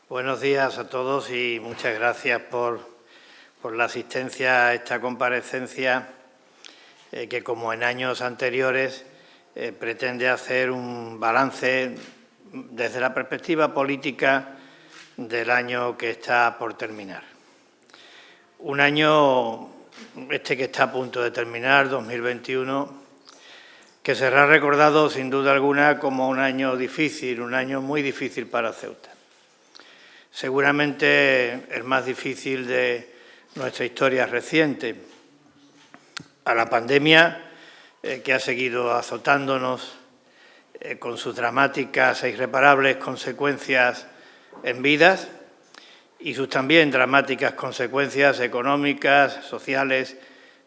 Buenos días a todos y muchas gracias por la asistencia a esta comparecencia que, como en años anteriores, pretende hacer un balance desde la perspectiva política del año que está por terminar. Un año, que está a punto de terminar, 2021, que será recordado sin duda alguna como un año difícil, un año muy difícil para Ceuta. Seguramente el más difícil de nuestra historia reciente. A la pandemia que ha seguido azotándonos con sus dramáticas e irreparables consecuencias en vidas y sus también dramáticas consecuencias económicas, sociales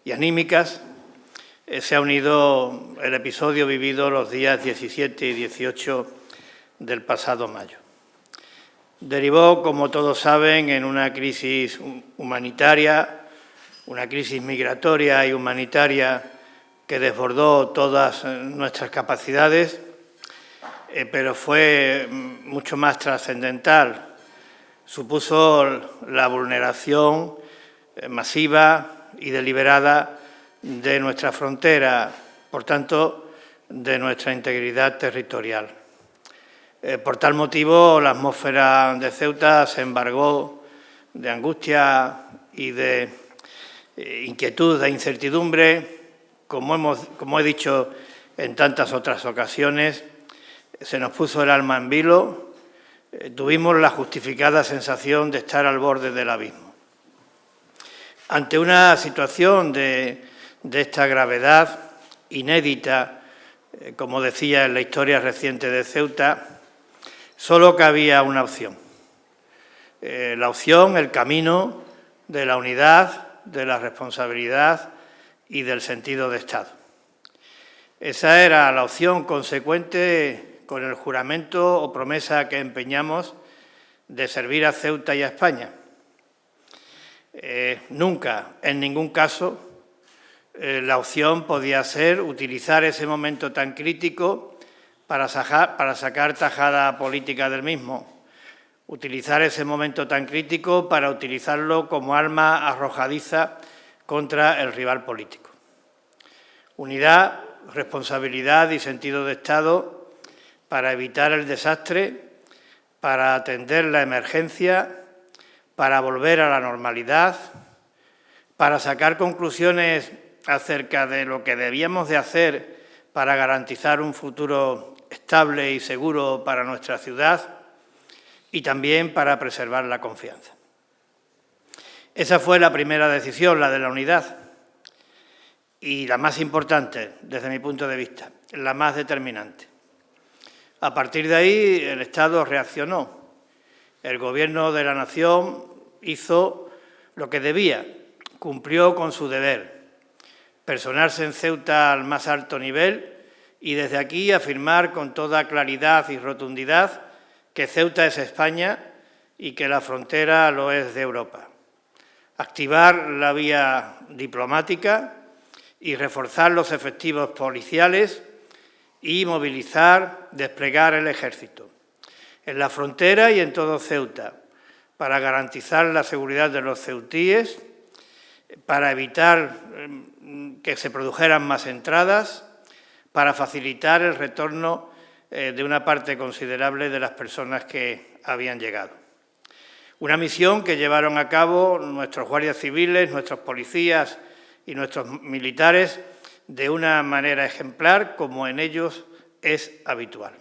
y anímicas, se ha unido el episodio vivido los días 17 y 18 del pasado mayo. Derivó, como todos saben, en una crisis humanitaria, una crisis migratoria y humanitaria que desbordó todas nuestras capacidades, pero fue mucho más trascendental. Supuso la vulneración masiva y deliberada de nuestra frontera, por tanto, de nuestra integridad territorial. Por tal motivo, la atmósfera de Ceuta se embargó de angustia y de inquietud e incertidumbre. Como he dicho en tantas otras ocasiones, se nos puso el alma en vilo, tuvimos la justificada sensación de estar al borde del abismo. Ante una situación de esta gravedad inédita, como decía, en la historia reciente de Ceuta, solo cabía una opción. La opción, el camino de la unidad, de la responsabilidad y del sentido de Estado. Esa era la opción consecuente con el juramento o promesa que empeñamos de servir a Ceuta y a España. Nunca, en ningún caso, la opción podía ser utilizar ese momento tan crítico para sacar tajada política del mismo, utilizar ese momento tan crítico para utilizarlo como arma arrojadiza contra el rival político. Unidad, responsabilidad y sentido de Estado para evitar el desastre, para atender la emergencia, para volver a la normalidad, para sacar conclusiones acerca de lo que debíamos de hacer para garantizar un futuro estable y seguro para nuestra ciudad y también para preservar la confianza. Esa fue la primera decisión, la de la unidad, y la más importante, desde mi punto de vista, la más determinante. A partir de ahí, el Estado reaccionó. El Gobierno de la Nación hizo lo que debía, cumplió con su deber, personarse en Ceuta al más alto nivel y desde aquí afirmar con toda claridad y rotundidad que Ceuta es España y que la frontera lo es de Europa. Activar la vía diplomática y reforzar los efectivos policiales y movilizar, desplegar el ejército en la frontera y en todo Ceuta para garantizar la seguridad de los ceutíes, para evitar que se produjeran más entradas, para facilitar el retorno de una parte considerable de las personas que habían llegado. Una misión que llevaron a cabo nuestros guardias civiles, nuestros policías y nuestros militares de una manera ejemplar, como en ellos es habitual.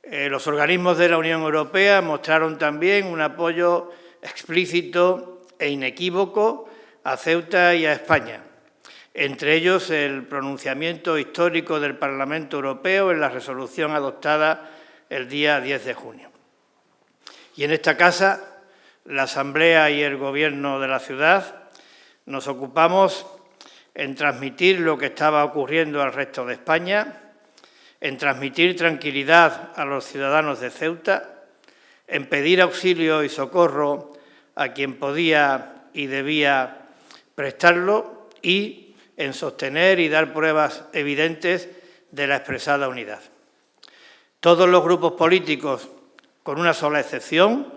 Los organismos de la Unión Europea mostraron también un apoyo explícito e inequívoco a Ceuta y a España, entre ellos el pronunciamiento histórico del Parlamento Europeo en la resolución adoptada el día 10 de junio. Y en esta casa, la Asamblea y el Gobierno de la ciudad nos ocupamos en transmitir lo que estaba ocurriendo al resto de España, en transmitir tranquilidad a los ciudadanos de Ceuta, en pedir auxilio y socorro a quien podía y debía prestarlo y en sostener y dar pruebas evidentes de la expresada unidad. Todos los grupos políticos con una sola excepción.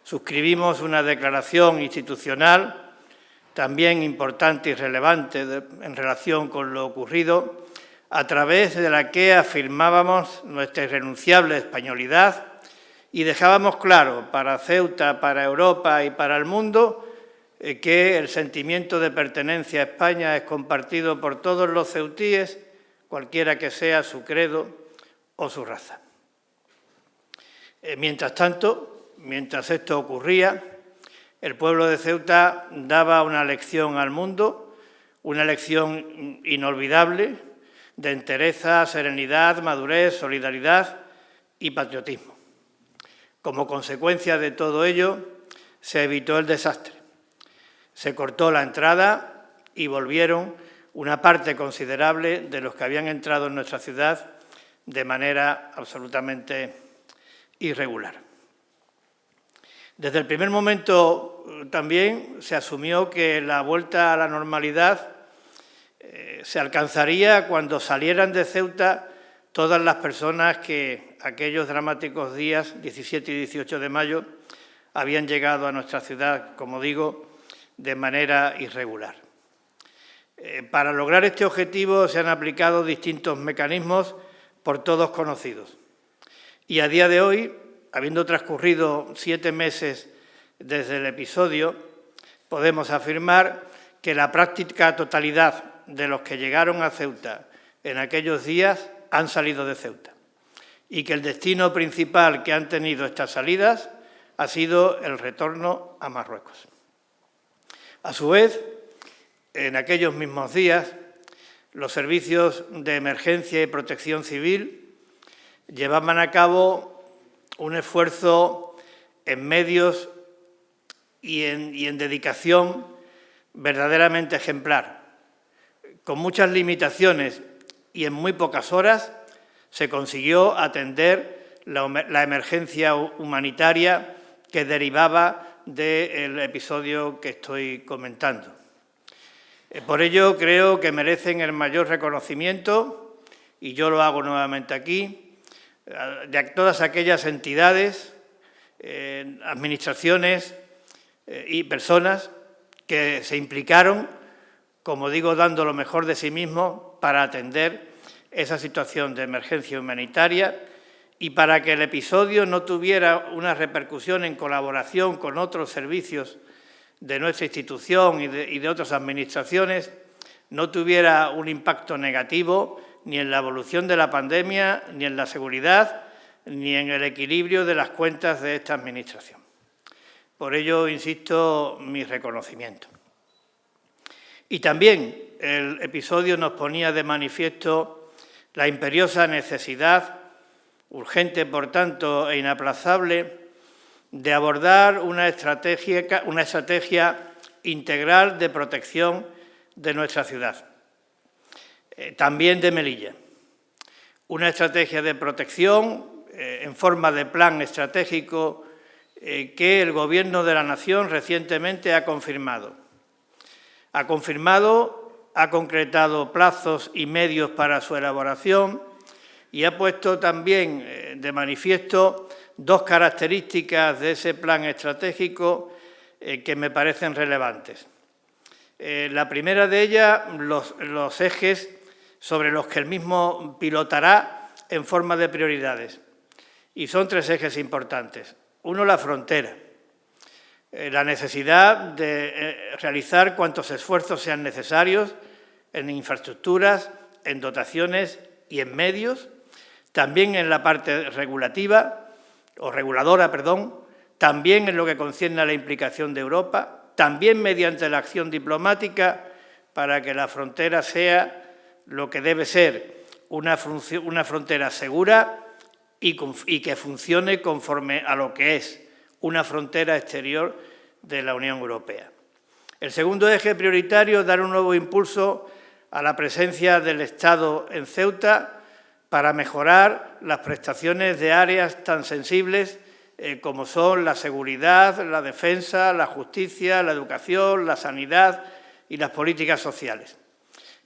Suscribimos una declaración institucional también importante y relevante en relación con lo ocurrido, a través de la que afirmábamos nuestra irrenunciable españolidad y dejábamos claro para Ceuta, para Europa y para el mundo que el sentimiento de pertenencia a España es compartido por todos los ceutíes, cualquiera que sea su credo o su raza. Mientras tanto, mientras esto ocurría, el pueblo de Ceuta daba una lección al mundo, una lección inolvidable de entereza, serenidad, madurez, solidaridad y patriotismo. Como consecuencia de todo ello, se evitó el desastre. Se cortó la entrada y volvieron una parte considerable de los que habían entrado en nuestra ciudad de manera absolutamente irregular. Desde el primer momento también se asumió que la vuelta a la normalidad se alcanzaría cuando salieran de Ceuta todas las personas que aquellos dramáticos días, 17 y 18 de mayo, habían llegado a nuestra ciudad, como digo, de manera irregular. Para lograr este objetivo se han aplicado distintos mecanismos por todos conocidos. Y a día de hoy, habiendo transcurrido 7 meses desde el episodio, podemos afirmar que la práctica totalidad de los que llegaron a Ceuta en aquellos días han salido de Ceuta y que el destino principal que han tenido estas salidas ha sido el retorno a Marruecos. A su vez, en aquellos mismos días, los servicios de emergencia y protección civil llevaban a cabo un esfuerzo en medios y en dedicación verdaderamente ejemplar. Con muchas limitaciones y en muy pocas horas se consiguió atender la emergencia humanitaria que derivaba del episodio que estoy comentando. Por ello creo que merecen el mayor reconocimiento, y yo lo hago nuevamente aquí, de todas aquellas entidades, administraciones y personas que se implicaron, como digo, dando lo mejor de sí mismos para atender esa situación de emergencia humanitaria y para que el episodio no tuviera una repercusión en colaboración con otros servicios de nuestra institución y de otras administraciones, no tuviera un impacto negativo ni en la evolución de la pandemia, ni en la seguridad, ni en el equilibrio de las cuentas de esta administración. Por ello, insisto, mi reconocimiento. Y también el episodio nos ponía de manifiesto la imperiosa necesidad, urgente por tanto e inaplazable, de abordar una estrategia integral de protección de nuestra ciudad, también de Melilla. Una estrategia de protección en forma de plan estratégico que el Gobierno de la Nación recientemente ha confirmado. Ha concretado plazos y medios para su elaboración y ha puesto también de manifiesto dos características de ese plan estratégico que me parecen relevantes. La primera de ellas, los ejes sobre los que el mismo pilotará en forma de prioridades. Y son 3 ejes importantes. Uno, la frontera. La necesidad de realizar cuantos esfuerzos sean necesarios en infraestructuras, en dotaciones y en medios, también en la parte reguladora, también en lo que concierne a la implicación de Europa, también mediante la acción diplomática para que la frontera sea lo que debe ser, una frontera segura y que funcione conforme a lo que es una frontera exterior de la Unión Europea. El segundo eje prioritario es dar un nuevo impulso a la presencia del Estado en Ceuta para mejorar las prestaciones de áreas tan sensibles como son la seguridad, la defensa, la justicia, la educación, la sanidad y las políticas sociales.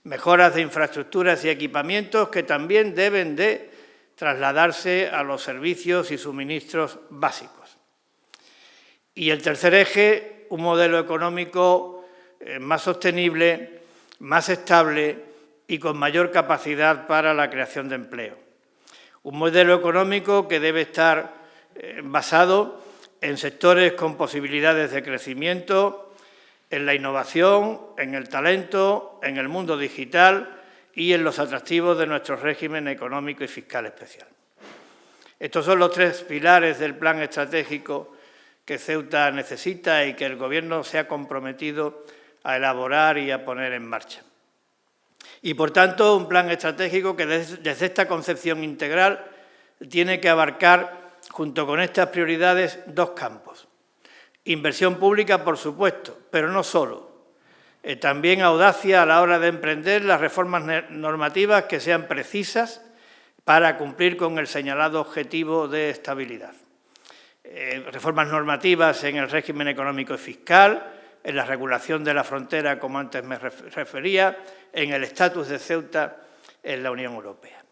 Mejoras de infraestructuras y equipamientos que también deben de trasladarse a los servicios y suministros básicos. Y el tercer eje, un modelo económico más sostenible, más estable y con mayor capacidad para la creación de empleo. Un modelo económico que debe estar basado en sectores con posibilidades de crecimiento, en la innovación, en el talento, en el mundo digital y en los atractivos de nuestro régimen económico y fiscal especial. Estos son los tres pilares del plan estratégico que Ceuta necesita y que el Gobierno se ha comprometido a elaborar y a poner en marcha. Y, por tanto, un plan estratégico que desde esta concepción integral tiene que abarcar, junto con estas prioridades, dos campos. Inversión pública, por supuesto, pero no solo. También audacia a la hora de emprender las reformas normativas que sean precisas para cumplir con el señalado objetivo de estabilidad. Reformas normativas en el régimen económico y fiscal, en la regulación de la frontera, como antes me refería, en el estatus de Ceuta en la Unión Europea.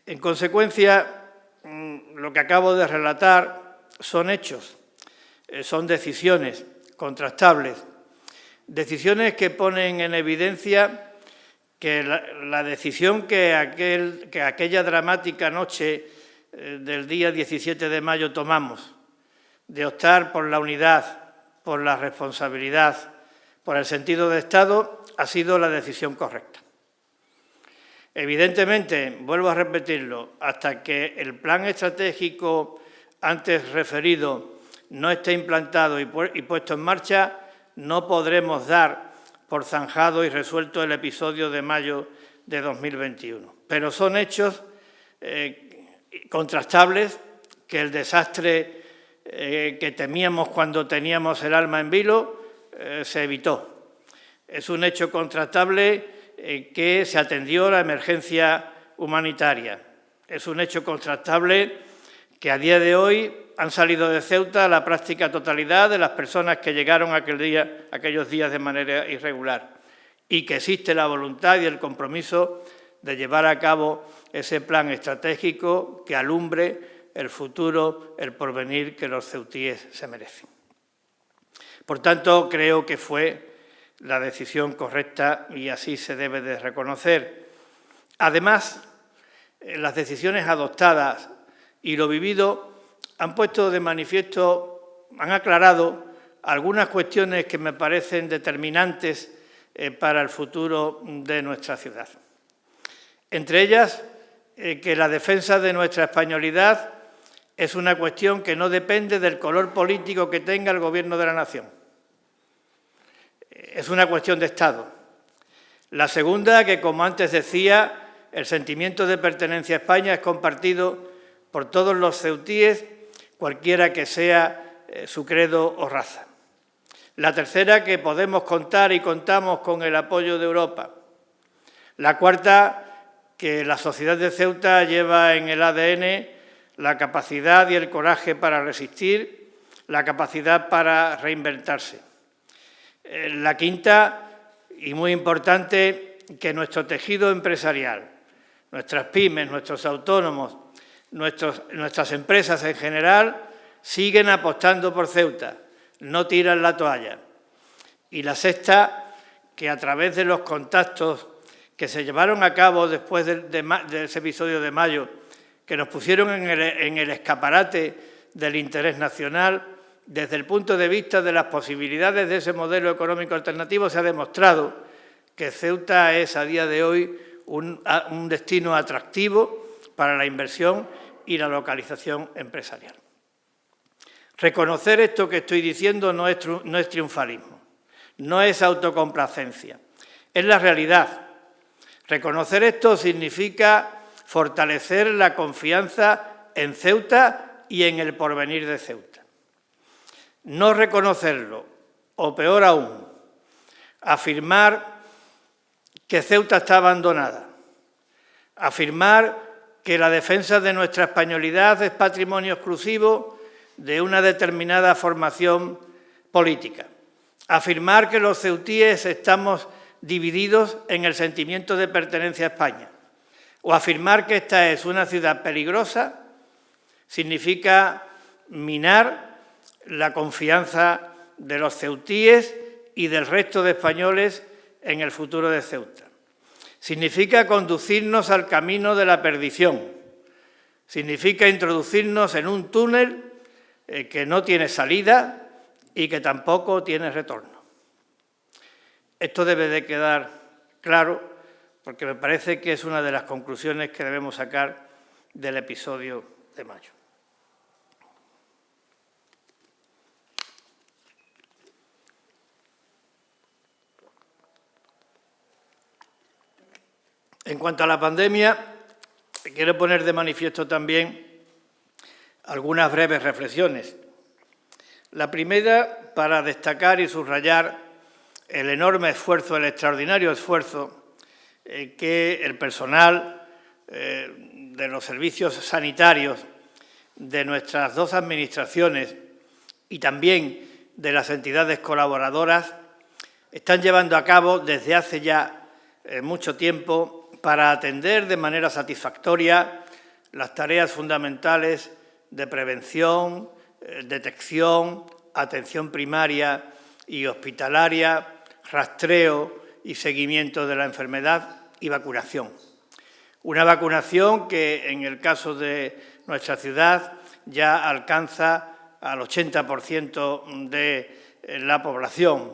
En consecuencia, lo que acabo de relatar son hechos, son decisiones contrastables, decisiones que ponen en evidencia que la decisión que aquella dramática noche del día 17 de mayo tomamos, de optar por la unidad, por la responsabilidad, por el sentido de Estado, ha sido la decisión correcta. Evidentemente, vuelvo a repetirlo, hasta que el plan estratégico antes referido no esté implantado y puesto en marcha, no podremos dar por zanjado y resuelto el episodio de mayo de 2021. Pero son hechos contrastables que el desastre que temíamos cuando teníamos el alma en vilo se evitó. Es un hecho contrastable que se atendió la emergencia humanitaria. Es un hecho contrastable que a día de hoy han salido de Ceuta la práctica totalidad de las personas que llegaron aquellos días de manera irregular y que existe la voluntad y el compromiso de llevar a cabo ese plan estratégico que alumbre el futuro, el porvenir que los ceutíes se merecen. Por tanto, creo que fue la decisión correcta y así se debe de reconocer. Además, las decisiones adoptadas y lo vivido han puesto de manifiesto, han aclarado algunas cuestiones que me parecen determinantes para el futuro de nuestra ciudad. Entre ellas, que la defensa de nuestra españolidad es una cuestión que no depende del color político que tenga el Gobierno de la nación. Es una cuestión de Estado. La segunda, que como antes decía, el sentimiento de pertenencia a España es compartido por todos los ceutíes, cualquiera que sea su credo o raza. La tercera, que podemos contar y contamos con el apoyo de Europa. La cuarta, que la sociedad de Ceuta lleva en el ADN la capacidad y el coraje para resistir, la capacidad para reinventarse. La quinta, y muy importante, que nuestro tejido empresarial, nuestras pymes, nuestros autónomos, nuestras empresas en general, siguen apostando por Ceuta, no tiran la toalla. Y la sexta, que a través de los contactos que se llevaron a cabo después de ese episodio de mayo, que nos pusieron en el escaparate del interés nacional, desde el punto de vista de las posibilidades de ese modelo económico alternativo, se ha demostrado que Ceuta es a día de hoy un destino atractivo para la inversión y la localización empresarial. Reconocer esto que estoy diciendo no es triunfalismo, no es autocomplacencia, es la realidad. Reconocer esto significa fortalecer la confianza en Ceuta y en el porvenir de Ceuta. No reconocerlo, o peor aún, afirmar que Ceuta está abandonada, afirmar que la defensa de nuestra españolidad es patrimonio exclusivo de una determinada formación política, afirmar que los ceutíes estamos divididos en el sentimiento de pertenencia a España, O afirmar que esta es una ciudad peligrosa significa minar la confianza de los ceutíes y del resto de españoles en el futuro de Ceuta. Significa conducirnos al camino de la perdición. Significa introducirnos en un túnel que no tiene salida y que tampoco tiene retorno. Esto debe de quedar claro porque me parece que es una de las conclusiones que debemos sacar del episodio de mayo. En cuanto a la pandemia, quiero poner de manifiesto también algunas breves reflexiones. La primera, para destacar y subrayar el enorme esfuerzo, el extraordinario esfuerzo que el personal de los servicios sanitarios de nuestras dos administraciones y también de las entidades colaboradoras están llevando a cabo desde hace ya mucho tiempo para atender de manera satisfactoria las tareas fundamentales de prevención, detección, atención primaria y hospitalaria, rastreo y seguimiento de la enfermedad y vacunación. Una vacunación que, en el caso de nuestra ciudad, ya alcanza al 80% de la población.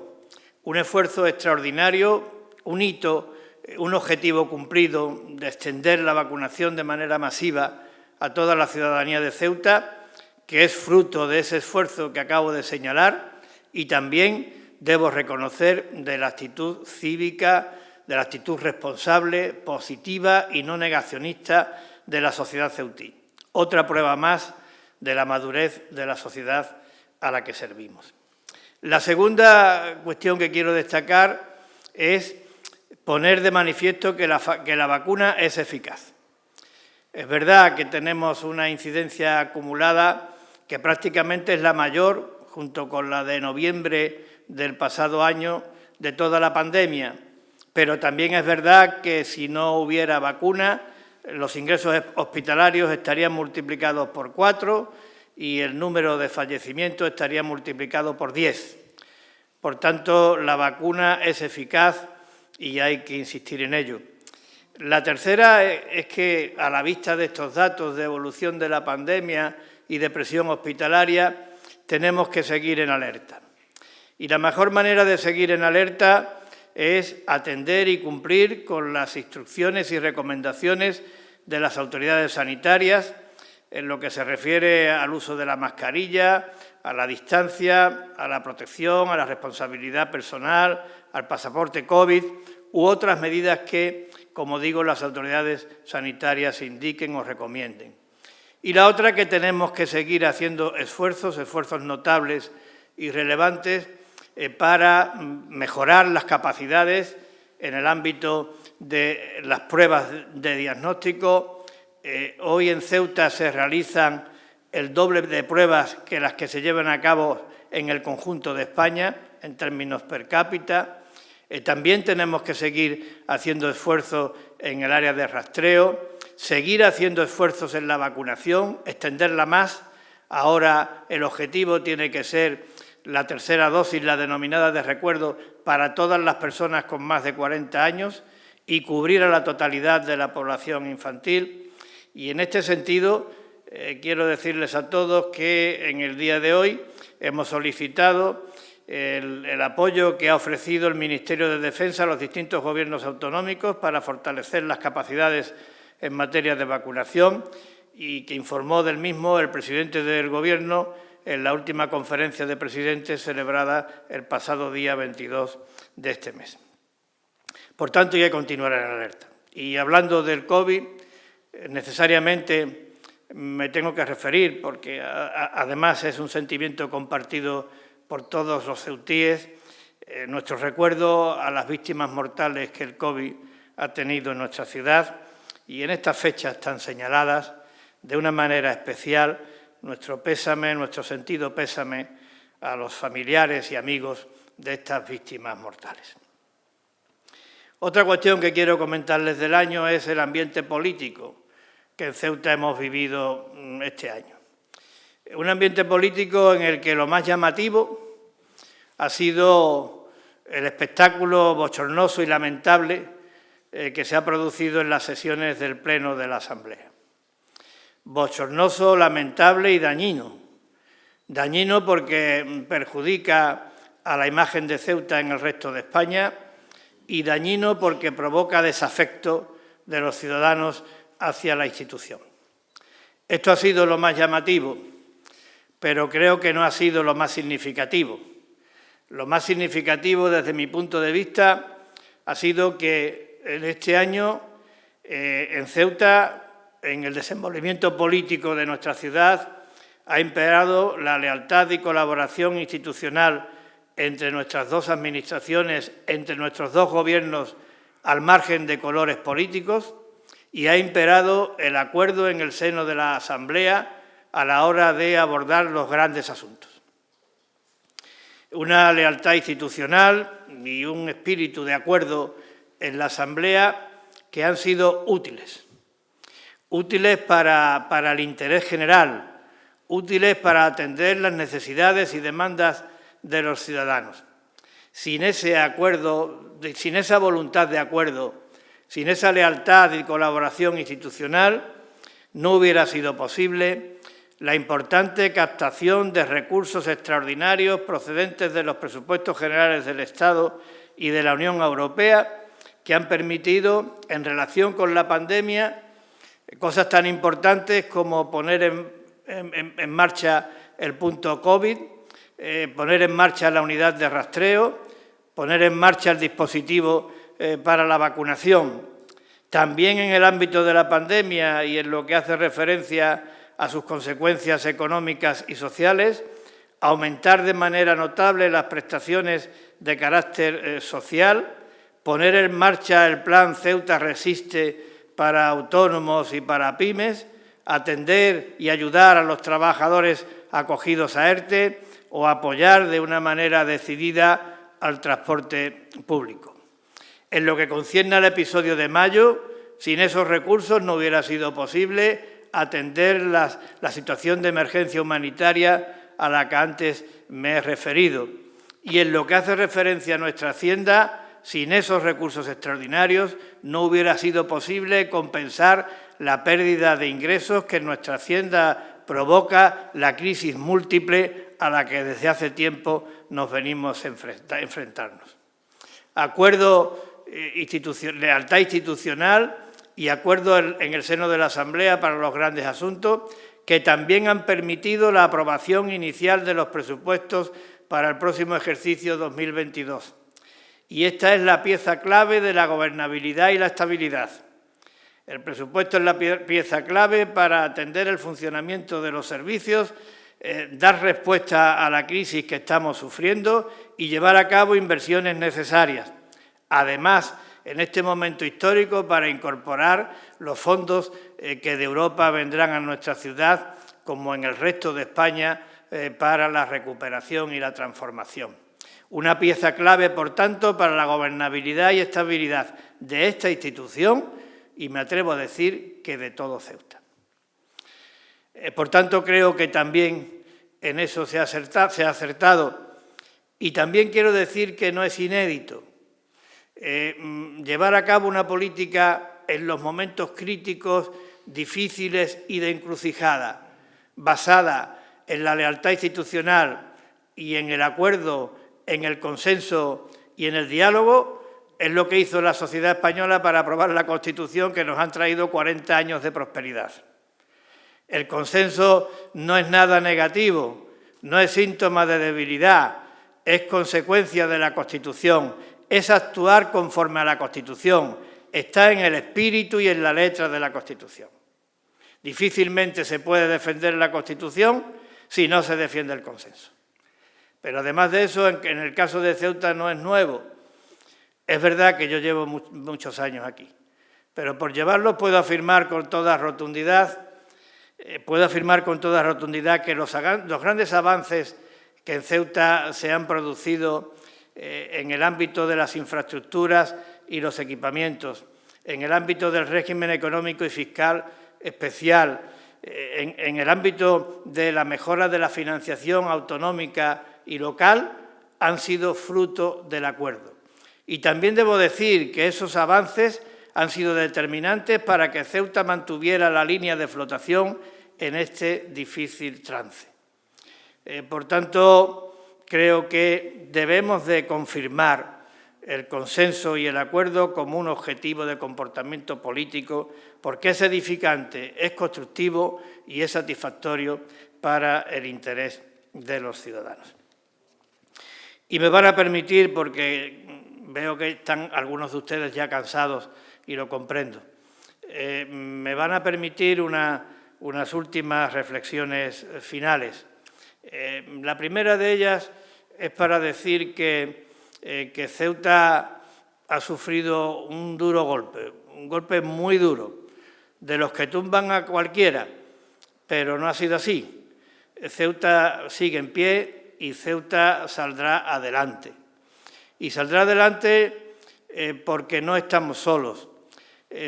Un esfuerzo extraordinario, un hito, un objetivo cumplido de extender la vacunación de manera masiva a toda la ciudadanía de Ceuta, que es fruto de ese esfuerzo que acabo de señalar y también debo reconocer de la actitud cívica, de la actitud responsable, positiva y no negacionista de la sociedad ceutí. Otra prueba más de la madurez de la sociedad a la que servimos. La segunda cuestión que quiero destacar es poner de manifiesto que la vacuna es eficaz. Es verdad que tenemos una incidencia acumulada que prácticamente es la mayor, junto con la de noviembre del pasado año, de toda la pandemia, pero también es verdad que si no hubiera vacuna, los ingresos hospitalarios estarían multiplicados por 4 y el número de fallecimientos estaría multiplicado por 10. Por tanto, la vacuna es eficaz y hay que insistir en ello. La tercera es que, a la vista de estos datos de evolución de la pandemia y de presión hospitalaria, tenemos que seguir en alerta. Y la mejor manera de seguir en alerta es atender y cumplir con las instrucciones y recomendaciones de las autoridades sanitarias en lo que se refiere al uso de la mascarilla, a la distancia, a la protección, a la responsabilidad personal, al pasaporte COVID u otras medidas que, como digo, las autoridades sanitarias indiquen o recomienden. Y la otra, que tenemos que seguir haciendo esfuerzos notables y relevantes para mejorar las capacidades en el ámbito de las pruebas de diagnóstico. Hoy en Ceuta se realizan el doble de pruebas que las que se llevan a cabo en el conjunto de España, en términos per cápita. También tenemos que seguir haciendo esfuerzos en el área de rastreo, seguir haciendo esfuerzos en la vacunación, extenderla más. Ahora el objetivo tiene que ser la tercera dosis, la denominada de recuerdo, para todas las personas con más de 40 años y cubrir a la totalidad de la población infantil. Y en este sentido, quiero decirles a todos que en el día de hoy hemos solicitado el apoyo que ha ofrecido el Ministerio de Defensa a los distintos gobiernos autonómicos para fortalecer las capacidades en materia de vacunación y que informó del mismo el presidente del Gobierno en la última conferencia de presidentes celebrada el pasado día 22 de este mes. Por tanto, hay que continuar en alerta. Y hablando del COVID, necesariamente me tengo que referir, porque además es un sentimiento compartido por todos los ceutíes, nuestro recuerdo a las víctimas mortales que el COVID ha tenido en nuestra ciudad y en estas fechas tan señaladas, de una manera especial, nuestro pésame, nuestro sentido pésame a los familiares y amigos de estas víctimas mortales. Otra cuestión que quiero comentarles del año es el ambiente político que en Ceuta hemos vivido este año. Un ambiente político en el que lo más llamativo ha sido el espectáculo bochornoso y lamentable que se ha producido en las sesiones del Pleno de la Asamblea. Bochornoso, lamentable y dañino. Dañino porque perjudica a la imagen de Ceuta en el resto de España y dañino porque provoca desafecto de los ciudadanos hacia la institución. Esto ha sido lo más llamativo, pero creo que no ha sido lo más significativo. Lo más significativo, desde mi punto de vista, ha sido que en este año, en Ceuta, en el desenvolvimiento político de nuestra ciudad, ha imperado la lealtad y colaboración institucional entre nuestras dos administraciones, entre nuestros dos gobiernos, al margen de colores políticos, y ha imperado el acuerdo en el seno de la Asamblea a la hora de abordar los grandes asuntos. Una lealtad institucional y un espíritu de acuerdo en la Asamblea que han sido útiles. Útiles para el interés general, útiles para atender las necesidades y demandas de los ciudadanos. Sin ese acuerdo, sin esa voluntad de acuerdo, sin esa lealtad y colaboración institucional, no hubiera sido posible la importante captación de recursos extraordinarios procedentes de los presupuestos generales del Estado y de la Unión Europea, que han permitido, en relación con la pandemia, cosas tan importantes como poner en marcha el punto COVID, poner en marcha la unidad de rastreo, poner en marcha el dispositivo para la vacunación. También en el ámbito de la pandemia y en lo que hace referencia a sus consecuencias económicas y sociales, aumentar de manera notable las prestaciones de carácter social, poner en marcha el plan Ceuta Resiste para autónomos y para pymes, atender y ayudar a los trabajadores acogidos a ERTE o apoyar de una manera decidida al transporte público. En lo que concierne al episodio de mayo, sin esos recursos no hubiera sido posible atender la situación de emergencia humanitaria a la que antes me he referido. Y en lo que hace referencia a nuestra Hacienda, sin esos recursos extraordinarios no hubiera sido posible compensar la pérdida de ingresos que en nuestra Hacienda provoca la crisis múltiple a la que desde hace tiempo nos venimos a enfrentarnos. Acuerdo, lealtad institucional y acuerdo en el seno de la Asamblea para los grandes asuntos, que también han permitido la aprobación inicial de los presupuestos para el próximo ejercicio 2022. Y esta es la pieza clave de la gobernabilidad y la estabilidad. El presupuesto es la pieza clave para atender el funcionamiento de los servicios, dar respuesta a la crisis que estamos sufriendo y llevar a cabo inversiones necesarias. Además, en este momento histórico, para incorporar los fondos que de Europa vendrán a nuestra ciudad, como en el resto de España, para la recuperación y la transformación. Una pieza clave, por tanto, para la gobernabilidad y estabilidad de esta institución y me atrevo a decir que de todo Ceuta. Por tanto, creo que también en eso se ha acertado y también quiero decir que no es inédito llevar a cabo una política en los momentos críticos, difíciles y de encrucijada, basada en la lealtad institucional y en el acuerdo, en el consenso y en el diálogo, es lo que hizo la sociedad española para aprobar la Constitución que nos han traído 40 años de prosperidad. El consenso no es nada negativo, no es síntoma de debilidad, es consecuencia de la Constitución, es actuar conforme a la Constitución, está en el espíritu y en la letra de la Constitución. Difícilmente se puede defender la Constitución si no se defiende el consenso. Pero además de eso, en el caso de Ceuta no es nuevo. Es verdad que yo llevo muchos años aquí, pero por llevarlo puedo afirmar con toda rotundidad que los grandes avances que en Ceuta se han producido en el ámbito de las infraestructuras y los equipamientos, en el ámbito del régimen económico y fiscal especial, en el ámbito de la mejora de la financiación autonómica y local, han sido fruto del acuerdo. Y también debo decir que esos avances han sido determinantes para que Ceuta mantuviera la línea de flotación en este difícil trance. Por tanto, creo que debemos de confirmar el consenso y el acuerdo como un objetivo de comportamiento político, porque es edificante, es constructivo y es satisfactorio para el interés de los ciudadanos. Y me van a permitir, porque veo que están algunos de ustedes ya cansados y lo comprendo, me van a permitir unas últimas reflexiones finales. La primera de ellas es para decir que Ceuta ha sufrido un duro golpe, un golpe muy duro, de los que tumban a cualquiera, pero no ha sido así. Ceuta sigue en pie y Ceuta saldrá adelante. Y saldrá adelante porque no estamos solos.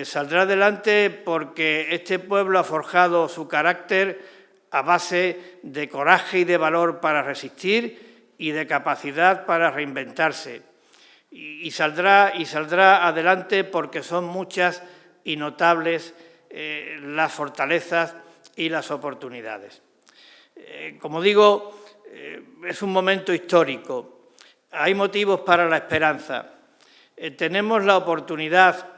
Saldrá adelante porque este pueblo ha forjado su carácter a base de coraje y de valor para resistir y de capacidad para reinventarse. Y saldrá adelante porque son muchas y notables las fortalezas y las oportunidades. Como digo, es un momento histórico. Hay motivos para la esperanza. Tenemos la oportunidad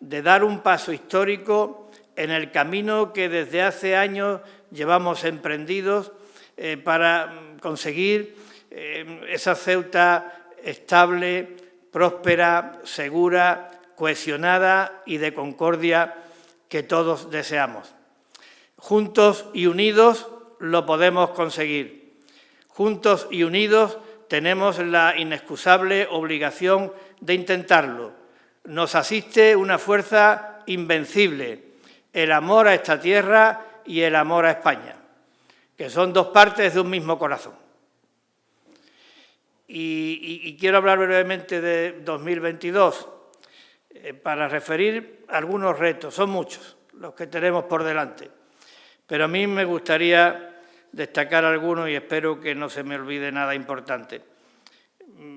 de dar un paso histórico en el camino que desde hace años llevamos emprendidos para conseguir esa Ceuta estable, próspera, segura, cohesionada y de concordia que todos deseamos. Juntos y unidos lo podemos conseguir. Juntos y unidos tenemos la inexcusable obligación de intentarlo. Nos asiste una fuerza invencible, el amor a esta tierra y el amor a España, que son dos partes de un mismo corazón. Y quiero hablar brevemente de 2022 para referir algunos retos. Son muchos los que tenemos por delante, pero a mí me gustaría destacar algunos y espero que no se me olvide nada importante.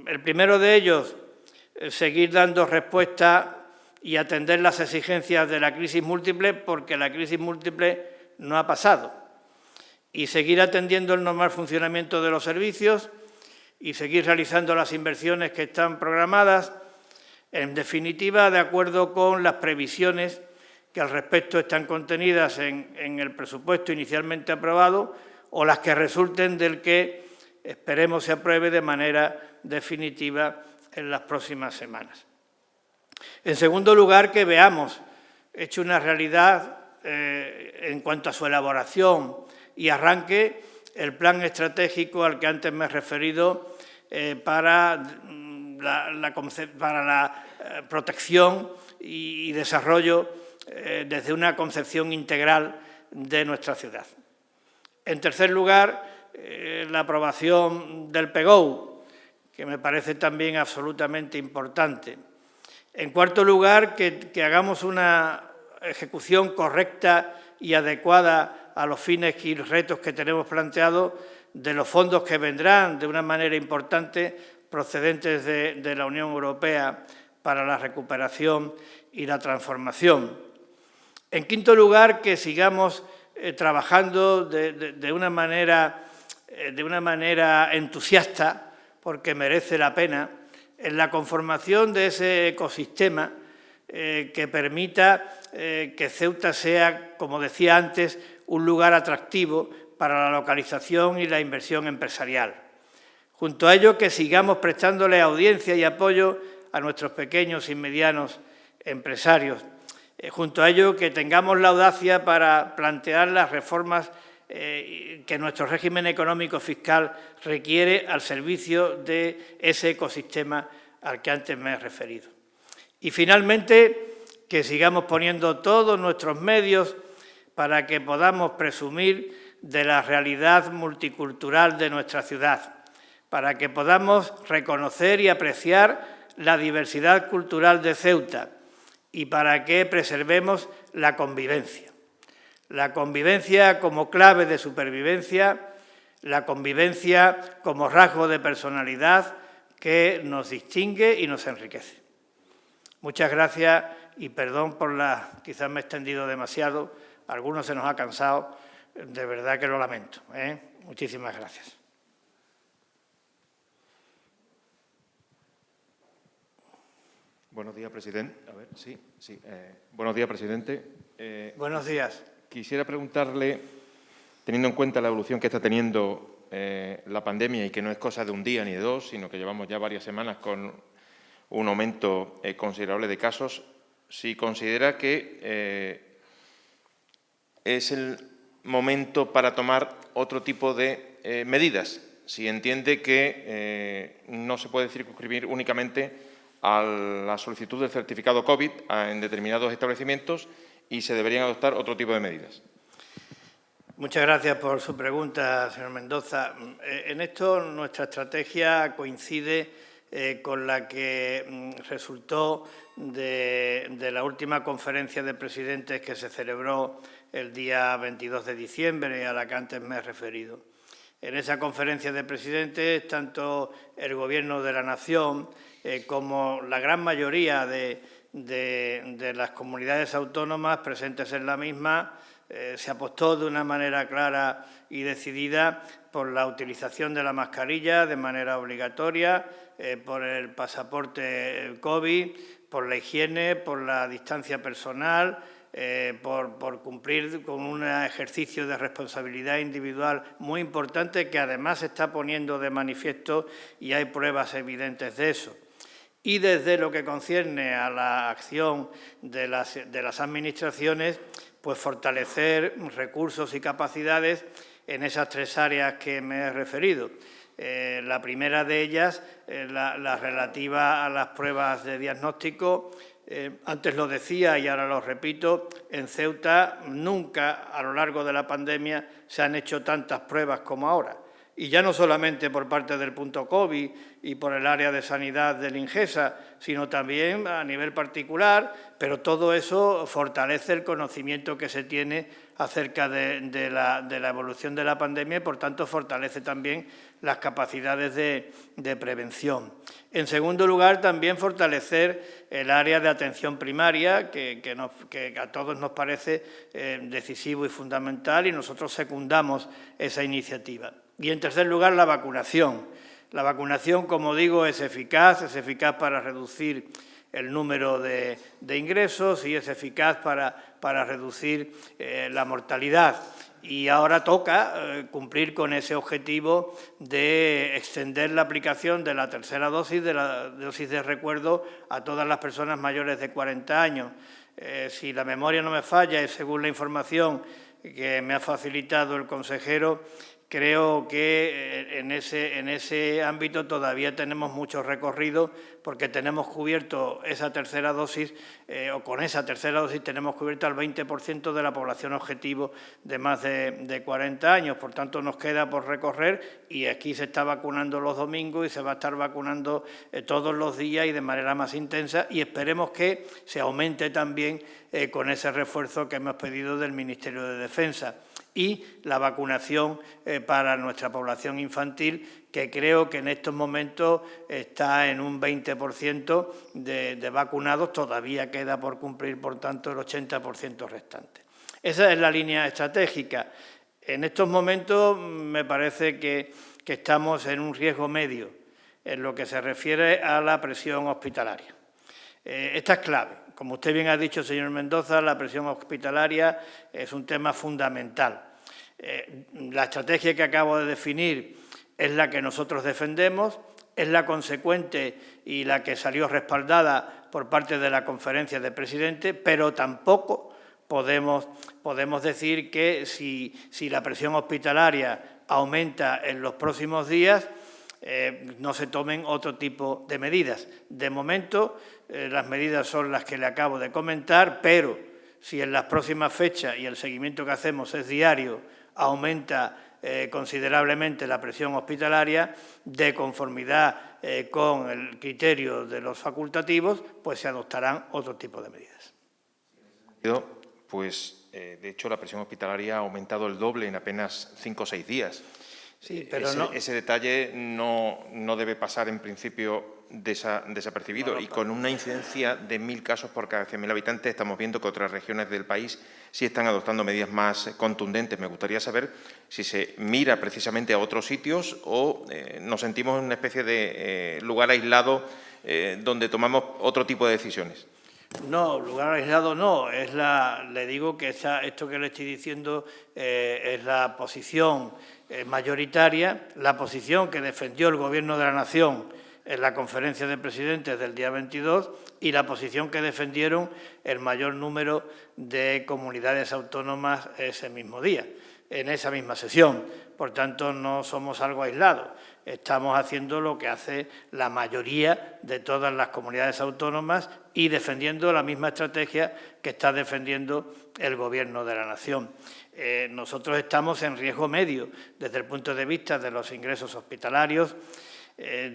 El primero de ellos, seguir dando respuesta y atender las exigencias de la crisis múltiple, porque la crisis múltiple no ha pasado, y seguir atendiendo el normal funcionamiento de los servicios y seguir realizando las inversiones que están programadas, en definitiva, de acuerdo con las previsiones que al respecto están contenidas en el presupuesto inicialmente aprobado o las que resulten del que esperemos se apruebe de manera definitiva en las próximas semanas. En segundo lugar, que veamos hecho una realidad en cuanto a su elaboración y arranque el plan estratégico al que antes me he referido para la protección y desarrollo desde una concepción integral de nuestra ciudad. En tercer lugar, la aprobación del PGOU, que me parece también absolutamente importante. En cuarto lugar, que hagamos una ejecución correcta y adecuada a los fines y retos que tenemos planteados de los fondos que vendrán de una manera importante procedentes de la Unión Europea para la recuperación y la transformación. En quinto lugar, que sigamos trabajando de una manera entusiasta, porque merece la pena, en la conformación de ese ecosistema que permita que Ceuta sea, como decía antes, un lugar atractivo para la localización y la inversión empresarial. Junto a ello, que sigamos prestándole audiencia y apoyo a nuestros pequeños y medianos empresarios. Junto a ello, que tengamos la audacia para plantear las reformas que nuestro régimen económico fiscal requiere al servicio de ese ecosistema al que antes me he referido. Y finalmente, que sigamos poniendo todos nuestros medios para que podamos presumir de la realidad multicultural de nuestra ciudad, para que podamos reconocer y apreciar la diversidad cultural de Ceuta y para que preservemos la convivencia. La convivencia como clave de supervivencia, la convivencia como rasgo de personalidad que nos distingue y nos enriquece. Muchas gracias y perdón por quizás me he extendido demasiado, a algunos se nos ha cansado, de verdad que lo lamento. Muchísimas gracias. Buenos días, presidente. Buenos días, presidente. Buenos días. Quisiera preguntarle, teniendo en cuenta la evolución que está teniendo la pandemia y que no es cosa de un día ni de dos, sino que llevamos ya varias semanas con un aumento considerable de casos, si considera que es el momento para tomar otro tipo de medidas, si entiende que no se puede circunscribir únicamente a la solicitud del certificado COVID en determinados establecimientos y se deberían adoptar otro tipo de medidas. Muchas gracias por su pregunta, señor Mendoza. En esto nuestra estrategia coincide con la que resultó de la última conferencia de presidentes que se celebró el día 22 de diciembre, a la que antes me he referido. En esa conferencia de presidentes, tanto el Gobierno de la Nación como la gran mayoría de las comunidades autónomas presentes en la misma, se apostó de una manera clara y decidida por la utilización de la mascarilla de manera obligatoria, por el pasaporte COVID, por la higiene, por la distancia personal, por cumplir con un ejercicio de responsabilidad individual muy importante que además se está poniendo de manifiesto y hay pruebas evidentes de eso. Y desde lo que concierne a la acción de las administraciones, pues fortalecer recursos y capacidades en esas tres áreas que me he referido. La primera de ellas, la relativa a las pruebas de diagnóstico. Antes lo decía y ahora lo repito, en Ceuta nunca a lo largo de la pandemia se han hecho tantas pruebas como ahora. Y ya no solamente por parte del punto COVID y por el área de sanidad del INGESA, sino también a nivel particular, pero todo eso fortalece el conocimiento que se tiene acerca de la evolución de la pandemia y, por tanto, fortalece también las capacidades de prevención. En segundo lugar, también fortalecer el área de atención primaria, que a todos nos parece decisivo y fundamental, y nosotros secundamos esa iniciativa. Y, en tercer lugar, la vacunación. La vacunación, como digo, es eficaz para reducir el número de ingresos y es eficaz para reducir la mortalidad. Y ahora toca cumplir con ese objetivo de extender la aplicación de la tercera dosis, de la dosis de recuerdo, a todas las personas mayores de 40 años. Si la memoria no me falla y según la información que me ha facilitado el consejero, creo que en ese ámbito todavía tenemos mucho recorrido porque tenemos cubierto esa tercera dosis, o con esa tercera dosis tenemos cubierto al 20% de la población objetivo de más de 40 años. Por tanto, nos queda por recorrer y aquí se está vacunando los domingos y se va a estar vacunando todos los días y de manera más intensa y esperemos que se aumente también con ese refuerzo que hemos pedido del Ministerio de Defensa. Y la vacunación para nuestra población infantil, que creo que en estos momentos está en un 20% de vacunados, todavía queda por cumplir, por tanto, el 80% restante. Esa es la línea estratégica. En estos momentos me parece que estamos en un riesgo medio en lo que se refiere a la presión hospitalaria. Esta es clave. Como usted bien ha dicho, señor Mendoza, la presión hospitalaria es un tema fundamental. La estrategia que acabo de definir es la que nosotros defendemos, es la consecuente y la que salió respaldada por parte de la conferencia de presidentes, pero tampoco podemos decir que si la presión hospitalaria aumenta en los próximos días, no se tomen otro tipo de medidas. De momento, las medidas son las que le acabo de comentar, pero si en las próximas fechas y el seguimiento que hacemos es diario, aumenta considerablemente la presión hospitalaria, de conformidad con el criterio de los facultativos, pues se adoptarán otro tipo de medidas. Pues, de hecho, la presión hospitalaria ha aumentado el doble en apenas 5 o 6 días. Sí, pero ese detalle no debe pasar, en principio, desapercibido. Y con una incidencia de 1.000 casos por cada 100.000 habitantes, estamos viendo que otras regiones del país sí están adoptando medidas más contundentes. Me gustaría saber si se mira precisamente a otros sitios o nos sentimos en una especie de lugar aislado donde tomamos otro tipo de decisiones. No, lugar aislado no. Le digo que esto que le estoy diciendo es la posición mayoritaria, la posición que defendió el Gobierno de la Nación en la conferencia de presidentes del día 22 y la posición que defendieron el mayor número de comunidades autónomas ese mismo día, en esa misma sesión. Por tanto, no somos algo aislado. Estamos haciendo lo que hace la mayoría de todas las comunidades autónomas y defendiendo la misma estrategia que está defendiendo el Gobierno de la Nación. Nosotros estamos en riesgo medio desde el punto de vista de los ingresos hospitalarios.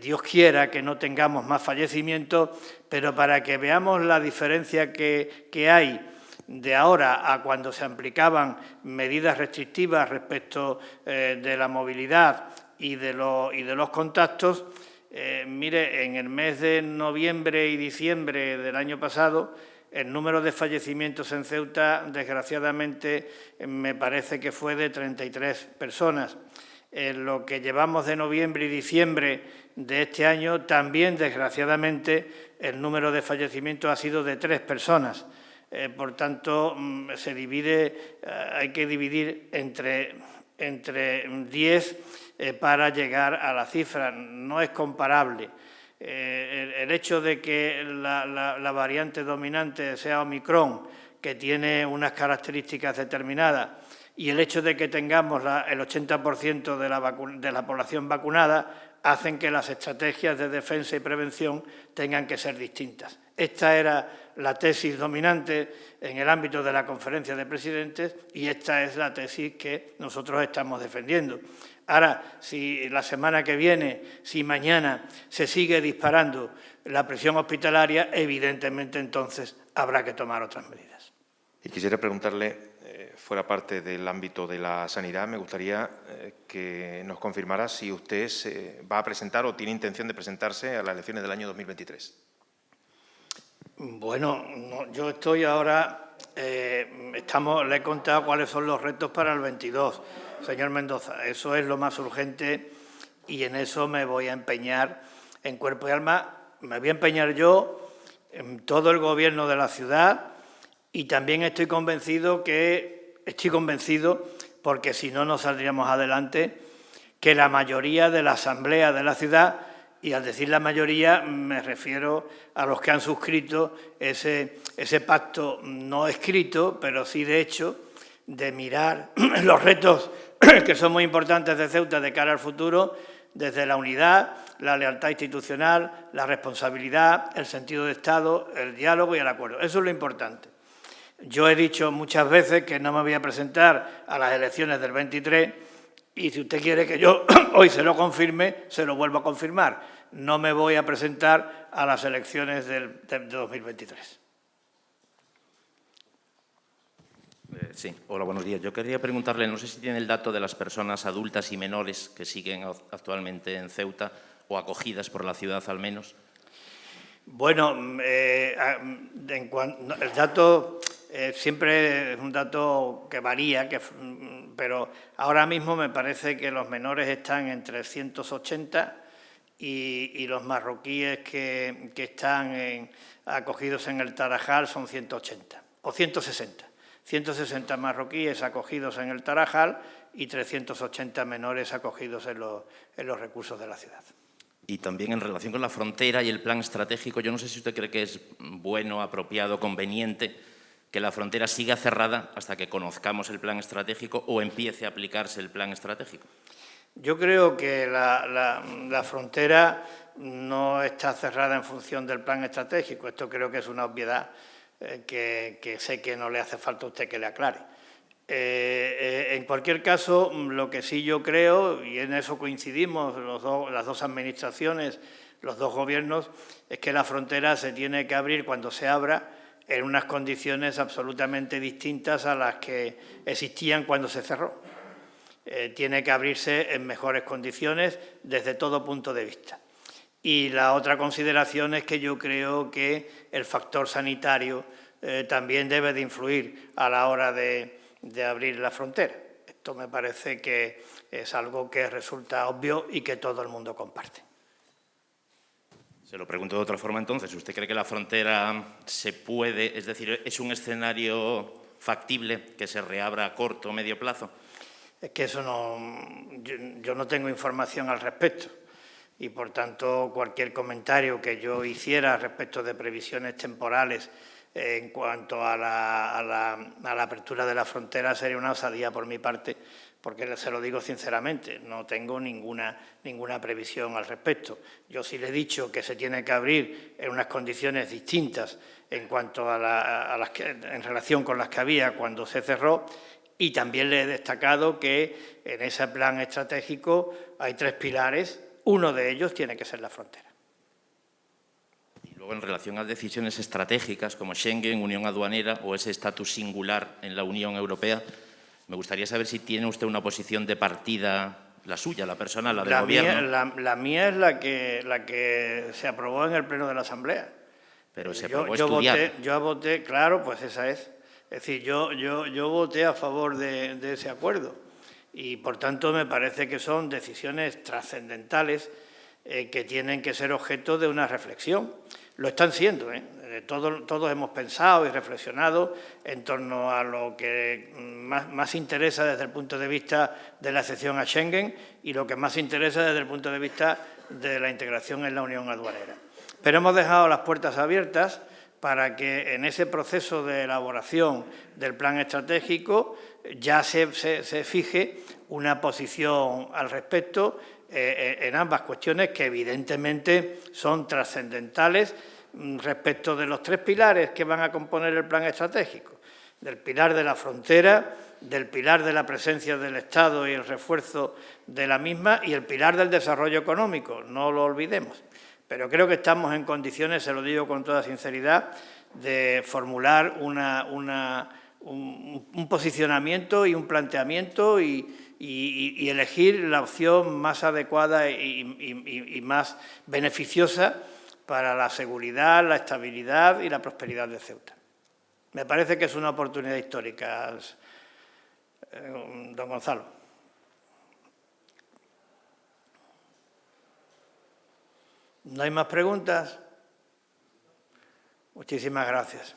Dios quiera que no tengamos más fallecimientos, pero para que veamos la diferencia que hay de ahora a cuando se aplicaban medidas restrictivas respecto de la movilidad y de los contactos, mire, en el mes de noviembre y diciembre del año pasado, el número de fallecimientos en Ceuta, desgraciadamente, me parece que fue de 33 personas. En lo que llevamos de noviembre y diciembre de este año, también, desgraciadamente, el número de fallecimientos ha sido de 3 personas. Por tanto, hay que dividir entre 10 para llegar a la cifra. No es comparable. El hecho de que la variante dominante sea Omicron, que tiene unas características determinadas, y el hecho de que tengamos el 80% de la población vacunada, hacen que las estrategias de defensa y prevención tengan que ser distintas. Esta era la tesis dominante en el ámbito de la conferencia de presidentes y esta es la tesis que nosotros estamos defendiendo. Ahora, si la semana que viene, si mañana se sigue disparando la presión hospitalaria, evidentemente entonces habrá que tomar otras medidas. Y quisiera preguntarle, fuera parte del ámbito de la sanidad, me gustaría que nos confirmara si usted se va a presentar o tiene intención de presentarse a las elecciones del año 2023. Bueno, yo estoy ahora, le he contado cuáles son los retos para el 22, señor Mendoza. Eso es lo más urgente y en eso me voy a empeñar en cuerpo y alma. Me voy a empeñar yo, en todo el Gobierno de la ciudad, y también estoy convencido, porque si no, no saldríamos adelante, que la mayoría de la Asamblea de la ciudad, y al decir la mayoría me refiero a los que han suscrito ese pacto no escrito, pero sí de hecho, de mirar los retos que son muy importantes de Ceuta de cara al futuro, desde la unidad, la lealtad institucional, la responsabilidad, el sentido de Estado, el diálogo y el acuerdo. Eso es lo importante. Yo he dicho muchas veces que no me voy a presentar a las elecciones del 23 y si usted quiere que yo hoy se lo confirme, se lo vuelvo a confirmar. No me voy a presentar a las elecciones de 2023. Sí, hola, buenos días. Yo quería preguntarle, no sé si tiene el dato de las personas adultas y menores que siguen actualmente en Ceuta o acogidas por la ciudad al menos. Bueno, el dato siempre es un dato que varía, pero ahora mismo me parece que los menores están en 380 y los marroquíes que están acogidos en el Tarajal son 180 o 160. 160 marroquíes acogidos en el Tarajal y 380 menores acogidos en los recursos de la ciudad. Y también en relación con la frontera y el plan estratégico, yo no sé si usted cree que es bueno, apropiado, conveniente que la frontera siga cerrada hasta que conozcamos el plan estratégico o empiece a aplicarse el plan estratégico. Yo creo que la frontera no está cerrada en función del plan estratégico. Esto creo que es una obviedad que sé que no le hace falta a usted que le aclare. En cualquier caso, lo que sí yo creo, y en eso coincidimos las dos administraciones, los dos gobiernos, es que la frontera se tiene que abrir cuando se abra en unas condiciones absolutamente distintas a las que existían cuando se cerró. Tiene que abrirse en mejores condiciones desde todo punto de vista. Y la otra consideración es que yo creo que el factor sanitario también debe de influir a la hora de abrir la frontera. Esto me parece que es algo que resulta obvio y que todo el mundo comparte. Se lo pregunto de otra forma entonces. ¿Usted cree que la frontera se puede, es decir, es un escenario factible que se reabra a corto o medio plazo? Es que eso yo no tengo información al respecto y, por tanto, cualquier comentario que yo hiciera respecto de previsiones temporales en cuanto a la apertura de la frontera sería una osadía por mi parte, porque se lo digo sinceramente, no tengo ninguna previsión al respecto. Yo sí le he dicho que se tiene que abrir en unas condiciones distintas en cuanto en relación con las que había cuando se cerró, y también le he destacado que en ese plan estratégico hay 3 pilares, uno de ellos tiene que ser la frontera. Y luego, en relación a decisiones estratégicas como Schengen, Unión Aduanera o ese estatus singular en la Unión Europea, me gustaría saber si tiene usted una posición de partida, la suya, la personal, la del Gobierno. La mía es la que se aprobó en el Pleno de la Asamblea. Pero se aprobó estudiar. Yo voté, claro, pues esa es. Es decir, yo voté a favor de ese acuerdo y, por tanto, me parece que son decisiones trascendentales que tienen que ser objeto de una reflexión. Lo están siendo, todos hemos pensado y reflexionado en torno a lo que más interesa desde el punto de vista de la accesión a Schengen y lo que más interesa desde el punto de vista de la integración en la Unión Aduanera. Pero hemos dejado las puertas abiertas para que en ese proceso de elaboración del plan estratégico ya se fije una posición al respecto en ambas cuestiones que evidentemente son trascendentales respecto de los 3 pilares que van a componer el plan estratégico, del pilar de la frontera, del pilar de la presencia del Estado y el refuerzo de la misma y el pilar del desarrollo económico, no lo olvidemos. Pero creo que estamos en condiciones, se lo digo con toda sinceridad, de formular un posicionamiento y un planteamiento y elegir la opción más adecuada y más beneficiosa para la seguridad, la estabilidad y la prosperidad de Ceuta. Me parece que es una oportunidad histórica, don Gonzalo. ¿No hay más preguntas? Muchísimas gracias.